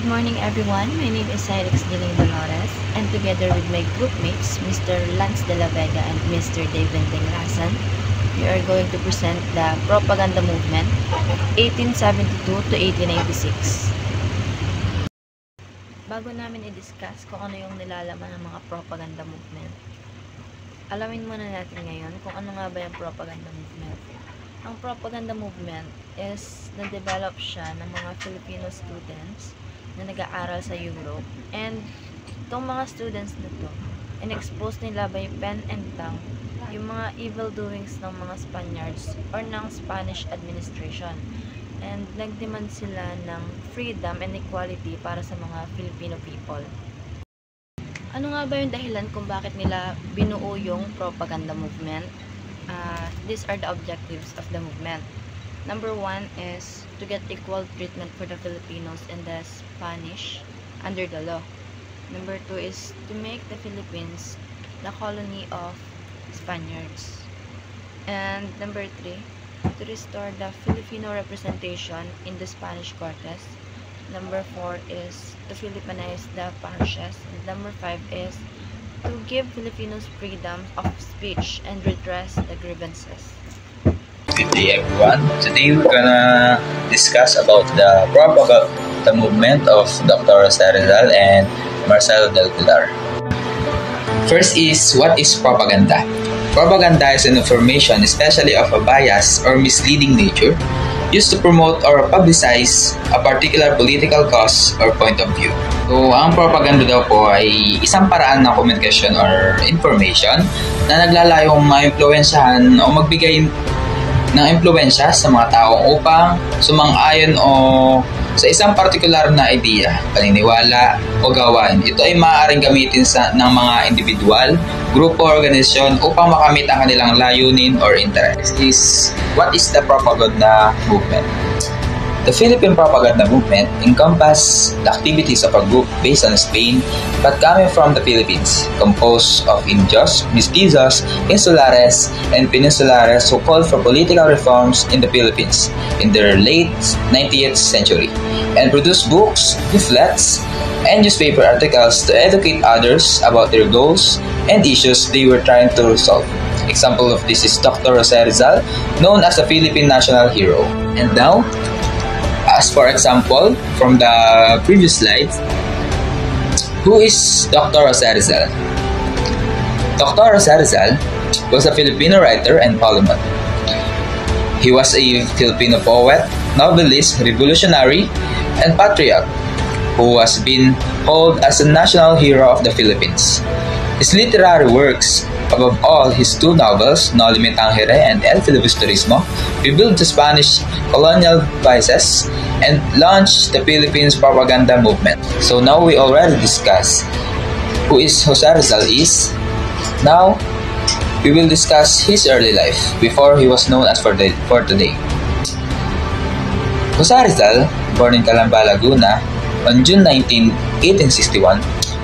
Good morning everyone, my name is Cyrix Giling Dolores and together with my groupmates, Mr. Lance de la Vega and Mr. David Denglasan, we are going to present the propaganda movement 1872 to 1886. Bago namin i-discuss kung ano yung nilalaman ng mga propaganda movement, alamin muna natin ngayon kung ano nga ba yung propaganda movement. Ang propaganda movement is na-develop siya ng mga Filipino students na nag-aaral sa Europe, and itong mga students na to, in-expose nila by pen and tongue yung mga evil doings ng mga Spaniards or ng Spanish administration, and nag-demand sila ng freedom and equality para sa mga Filipino people. Ano nga ba yung dahilan kung bakit nila binuo yung propaganda movement? These are the objectives of the movement. Number one is to get equal treatment for the Filipinos and the Spanish under the law. Number two is to make the Philippines the colony of Spaniards. And number three, to restore the Filipino representation in the Spanish Cortes. Number four is to Filipinize the parishes. And number five is to give Filipinos freedom of speech and redress the grievances. Good day everyone. Today we're gonna discuss about the propaganda movement of Dr. Jose Rizal and Marcelo del Pilar. First is, what is propaganda? Propaganda is an information, especially of a bias or misleading nature, used to promote or publicize a particular political cause or point of view. So, ang propaganda daw po ay isang paraan ng komunikasyon or information na naglalayong ma-impluwensyahan o magbigay ng impluwensya sa mga tao upang sumang-ayon o sa isang partikular na idea, paniniwala o gawain. Ito ay maaaring gamitin ng mga individual, grupo o organisasyon upang makamit ang kanilang layunin or interest. What is the propaganda movement? The Philippine propaganda movement encompasses the activities of a group based on Spain but coming from the Philippines, composed of Indios, Mestizos, Insulares, and Peninsulares who called for political reforms in the Philippines in the late 19th century and produced books, leaflets, and newspaper articles to educate others about their goals and issues they were trying to resolve. Example of this is Dr. Jose Rizal, known as the Philippine national hero. And now, as for example, from the previous slide, who is Dr. Jose Rizal? Dr. Jose Rizal was a Filipino writer and polymath. He was a Filipino poet, novelist, revolutionary, and patriot who has been hailed as a national hero of the Philippines. His literary works, above all his two novels, No Limit Tangere and El Filibusterismo, revealed the Spanish colonial vices and launched the Philippines propaganda movement. So now we already discussed who is Jose Rizal is. Now we will discuss his early life before he was known as for today. Jose Rizal, born in Calamba, Laguna on June 19, 1861,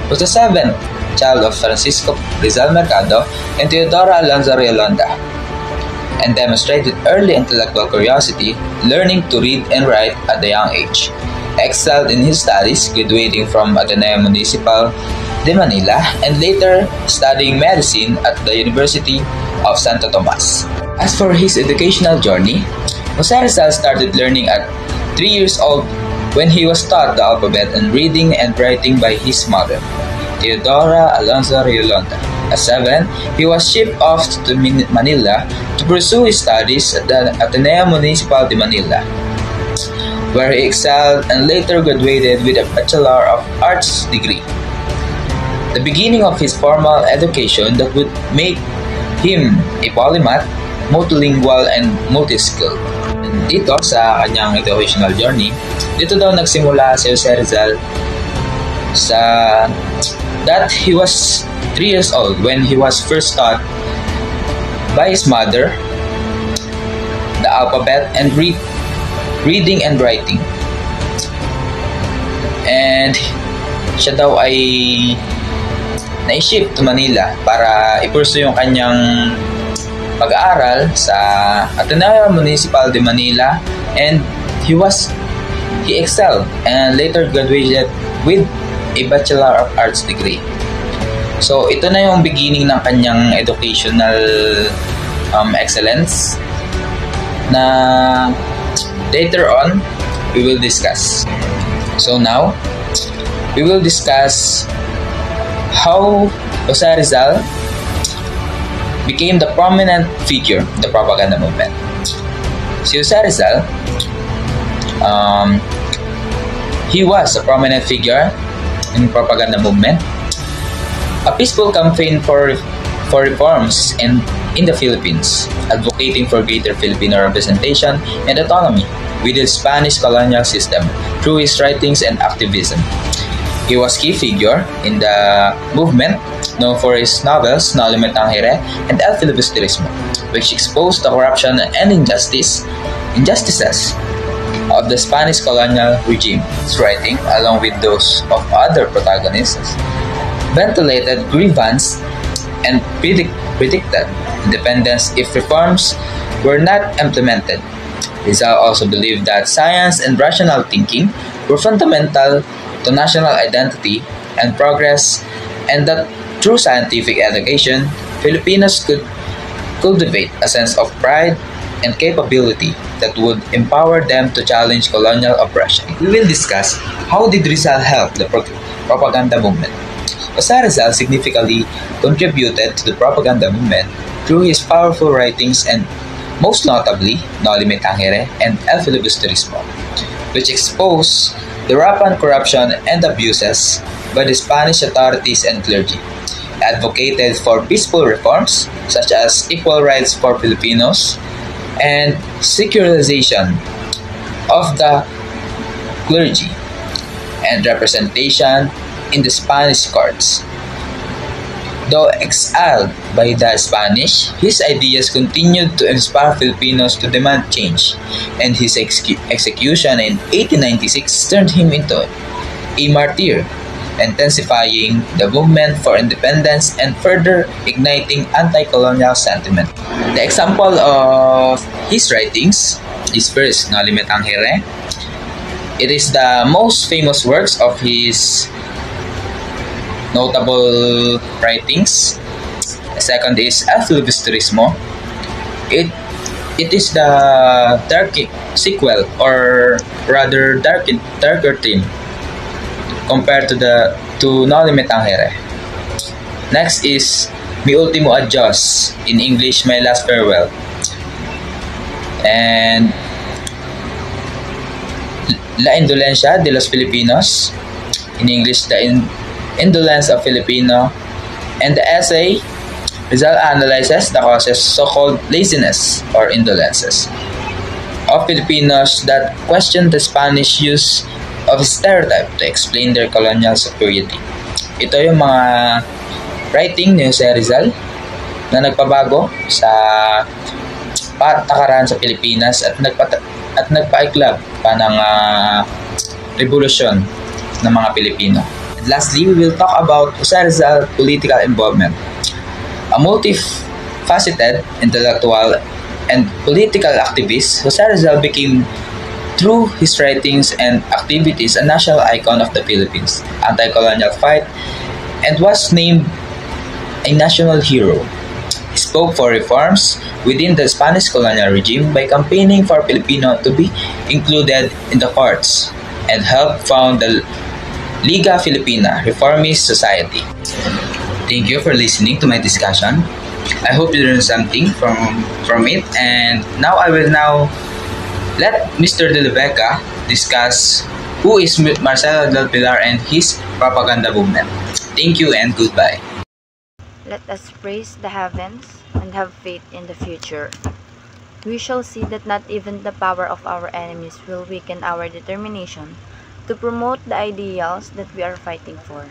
was the seventh child of Francisco Rizal Mercado and Teodora Alonzo Riolonda, and demonstrated early intellectual curiosity, learning to read and write at a young age. Excelled in his studies, graduating from Ateneo Municipal de Manila and later studying medicine at the University of Santo Tomas. As for his educational journey, Jose Rizal started learning at 3 years old when he was taught the alphabet and reading and writing by his mother, Teodora Alonzo Riolonda. At 7, he was shipped off to Manila to pursue his studies at the Ateneo Municipal de Manila, where he excelled and later graduated with a Bachelor of Arts degree, the beginning of his formal education that would make him a polymath, multilingual, and multi-skilled. Dito sa kanyang educational journey, dito daw nagsimula si Jose Rizal that he was 3 years old when he was first taught by his mother the alphabet and reading and writing. And siya daw ay na-ship to Manila para i-pursue yung kanyang pag-aaral sa Ateneo Municipal de Manila, and he was He excelled and later graduated with a Bachelor of Arts degree. So, ito na yung beginning ng kanyang educational excellence na later on we will discuss. So now, we will discuss how Jose Rizal became the prominent figure in the propaganda movement. Si Jose Rizal, he was a prominent figure in propaganda movement. A peaceful campaign for reforms in the Philippines, advocating for greater Filipino representation and autonomy with the Spanish colonial system through his writings and activism. He was key figure in the movement, known for his novels No Limit Tangere and El Filibusterismo, which exposed the corruption and injustices of the Spanish colonial regime. His writing, along with those of other protagonists, ventilated grievance and predicted independence if reforms were not implemented. Rizal also believed that science and rational thinking were fundamental to national identity and progress, and that through scientific education, Filipinos could cultivate a sense of pride and capability that would empower them to challenge colonial oppression. We will discuss how did Rizal help the propaganda movement. Jose Rizal significantly contributed to the propaganda movement through his powerful writings and most notably No Limit Tangere and El Filibusterismo, which exposed the rampant corruption and abuses by the Spanish authorities and clergy, advocated for peaceful reforms such as equal rights for Filipinos and secularization of the clergy and representation in the Spanish courts. Though exiled by the Spanish, his ideas continued to inspire Filipinos to demand change, and his execution in 1896 turned him into a martyr, intensifying the movement for independence and further igniting anti-colonial sentiment. The example of his writings is first No Limit Tangere. It is the most famous works of his notable writings. The second is El Filibusterismo. It is the dark sequel, or rather darker theme compared to No Limit Tangere. Next is Mi Ultimo Adios, in English My Last Farewell, and La Indolencia de los Filipinos, in English The Indolence of Filipino, and the essay Rizal analyzes the causes so-called laziness or indolences of Filipinos that question the Spanish use of stereotype to explain their colonial superiority. Ito yung mga writing ni Jose Rizal na nagpabago sa patakaran sa Pilipinas at nagpaiklab pa ng revolusyon ng mga Pilipino. And lastly, we will talk about Jose Rizal's political involvement. A multifaceted intellectual and political activist, Jose Rizal became, through his writings and activities, a national icon of the Philippines anti-colonial fight and was named a national hero. He spoke for reforms within the Spanish colonial regime by campaigning for Filipino to be included in the courts and helped found the Liga Filipina Reformist Society. Thank you for listening to my discussion. I hope you learned something from it, and now I will let Mr. De La Vega discuss who is Marcelo del Pilar and his propaganda movement. Thank you and goodbye. Let us praise the heavens and have faith in the future. We shall see that not even the power of our enemies will weaken our determination to promote the ideals that we are fighting for.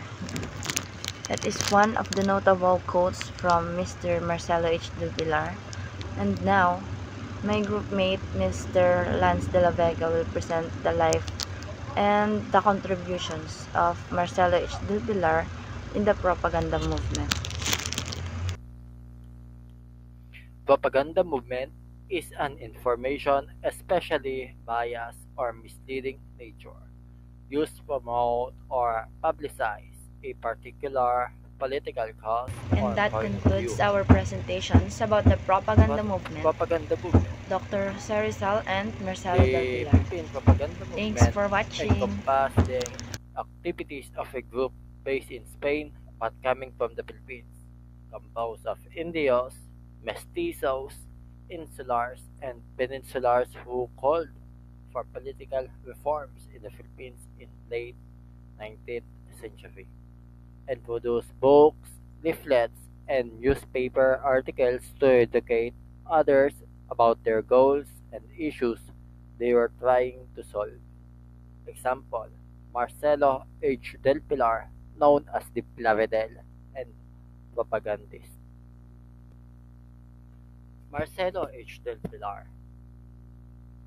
That is one of the notable quotes from Mr. Marcelo H. del Pilar. And now, my groupmate, Mr. Lance de la Vega, will present the life and the contributions of Marcelo H. del Pilar in the propaganda movement. Propaganda movement is an information, especially biased or misleading nature, used to promote or publicize a particular political cause And or that point of view. concludes our presentations about the propaganda movement. Propaganda movement. Dr. Sarizal and Marcelo del The Pilar. Philippine propaganda Thanks movement for watching. encompassed the activities of a group based in Spain but coming from the Philippines, composed of Indios, mestizos, insulars, and peninsulars who called for political reforms in the Philippines in late 19th century and produced books, leaflets, and newspaper articles to educate others about their goals and issues they were trying to solve. Example, Marcelo H. Del Pilar, known as the Plavedel, and propagandist. Marcelo H. Del Pilar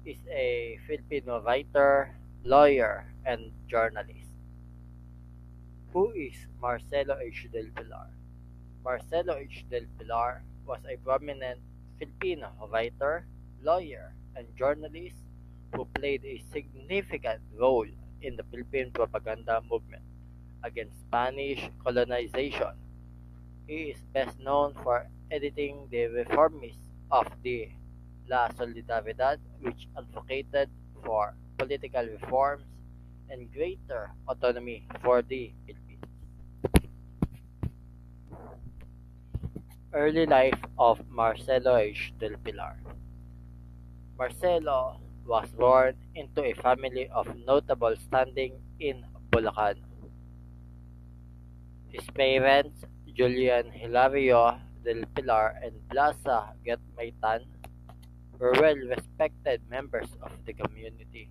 is a Filipino writer, lawyer, and journalist. Who is Marcelo H. Del Pilar? Marcelo H. Del Pilar was a prominent Filipino writer, lawyer, and journalist who played a significant role in the Philippine propaganda movement against Spanish colonization. He is best known for editing the reformists of the La Solidaridad, which advocated for political reforms and greater autonomy for the Philippines. Early life of Marcelo H. Del Pilar. Marcelo was born into a family of notable standing in Bulacan. His parents, Julian Hilario Del Pilar and Plaza Getmaitan, were well-respected members of the community.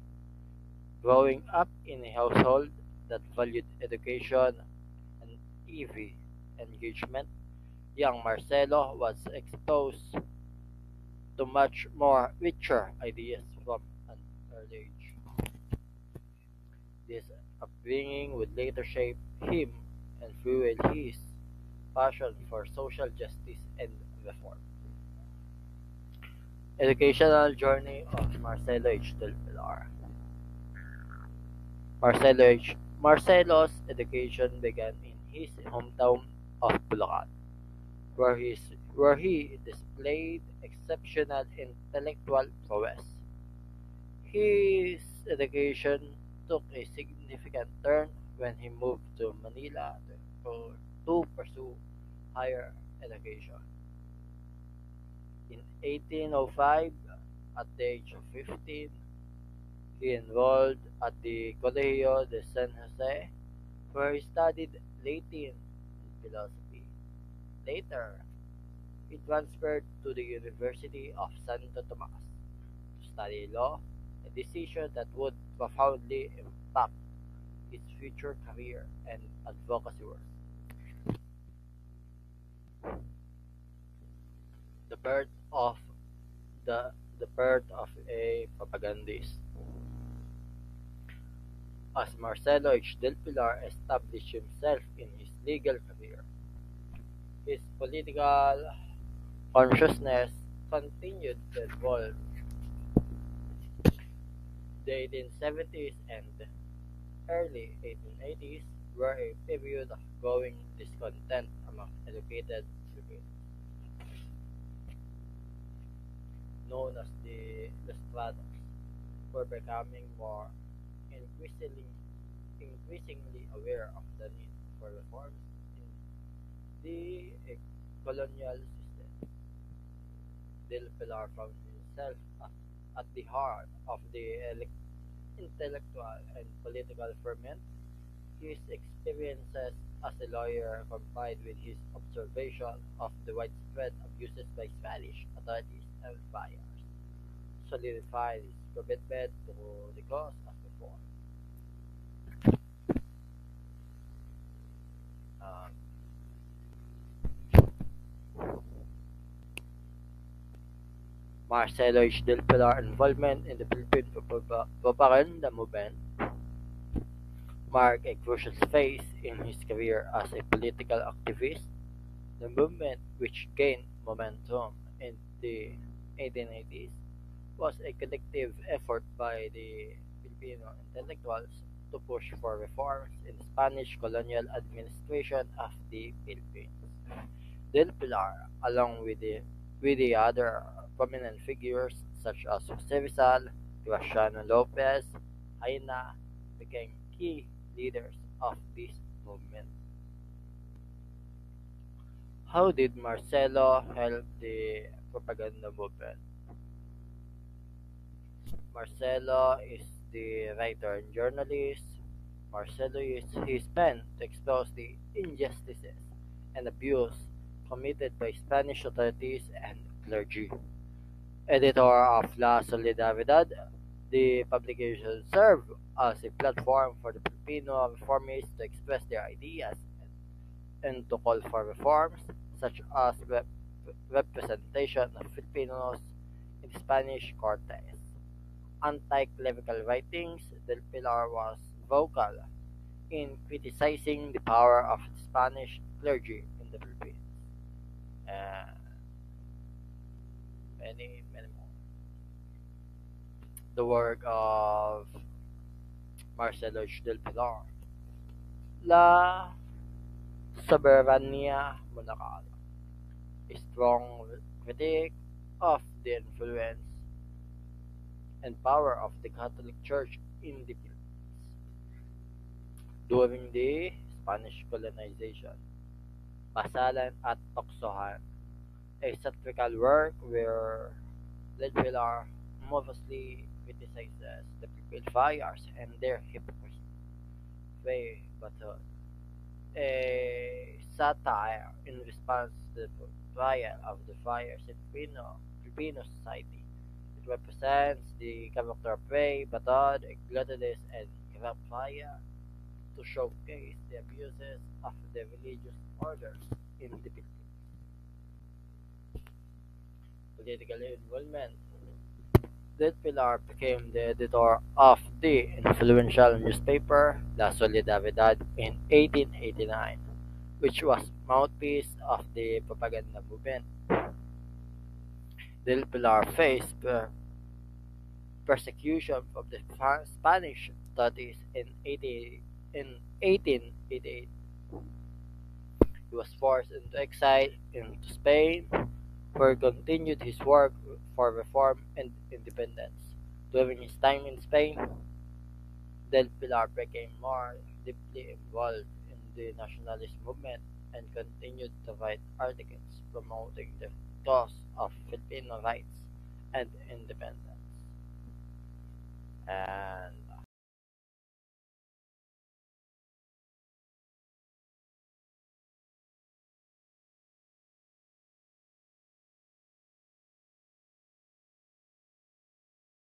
Growing up in a household that valued education and EV engagement, young Marcelo was exposed to much more richer ideas from an early age. This upbringing would later shape him and fuel his passion for social justice and reform. Educational journey of Marcelo H. Del Pilar. Marcelo's education began in his hometown of Bulacan, where he displayed exceptional intellectual prowess. His education took a significant turn when he moved to Manila to pursue higher education. In 1805, at the age of 15, he enrolled at the Colegio de San Jose, where he studied Latin and philosophy. Later, he transferred to the University of Santo Tomas to study law, a decision that would profoundly impact his future career and advocacy work. The birth of the birth of a propagandist. As Marcelo H. Del Pilar established himself in his legal career, his political consciousness continued to evolve. The 1870s and early 1880s were a period of growing discontent among educated Filipinos, known as the Lustrados, were becoming more increasingly, increasingly aware of the need for reforms in the colonial system. Del Pilar found himself at the heart of the intellectual and political ferment. His experiences as a lawyer combined with his observation of the widespread abuses by Spanish authorities and friars solidified his commitment to the cause of reform. Um, Marcelo H. Del Pilar involvement in the Philippine propaganda movement marked a crucial phase in his career as a political activist. The movement, which gained momentum in the 1880s was a collective effort by the Filipino intellectuals to push for reforms in Spanish colonial administration of the Philippines. Del Pilar, along with the other prominent figures such as Jose Rizal, Graciano Lopez, Haina, became key leaders of this movement. How did Marcelo help the propaganda movement? Marcelo is the writer and journalist. Marcelo used his pen to expose the injustices and abuse committed by Spanish authorities and clergy. Editor of La Solidaridad, the publication served as a platform for the Filipino reformists to express their ideas and to call for reforms such as representation of Filipinos in Spanish Cortes. Anti-clerical writings, Del Pilar was vocal in criticizing the power of the Spanish clergy in the Philippines. Uh, many more. The work of Marcelo H. Del Pilar, La Soberania Monacal, a strong critic of the influence and power of the Catholic Church in the Philippines during the Spanish colonization. Pasalan at Toksohan, a satirical work where Ledbelar mostly criticizes the people fires and their hypocrisy. Faye Baton, a satire in response to the trial of the fires in Filipino society. It represents the character of Ray Batod, a gluttonous and corrupt fire, to showcase the abuses of the religious orders in the Philippines. Political involvement. Del Pilar became the editor of the influential newspaper La Solidaridad in 1889, which was mouthpiece of the propaganda movement. Del Pilar faced persecution from the Spanish authorities in 1888. He was forced into exile into Spain, where he continued his work for reform and independence. During his time in Spain, Del Pilar became more deeply involved in the nationalist movement and continued to write articles promoting the cause of Filipino rights and independence.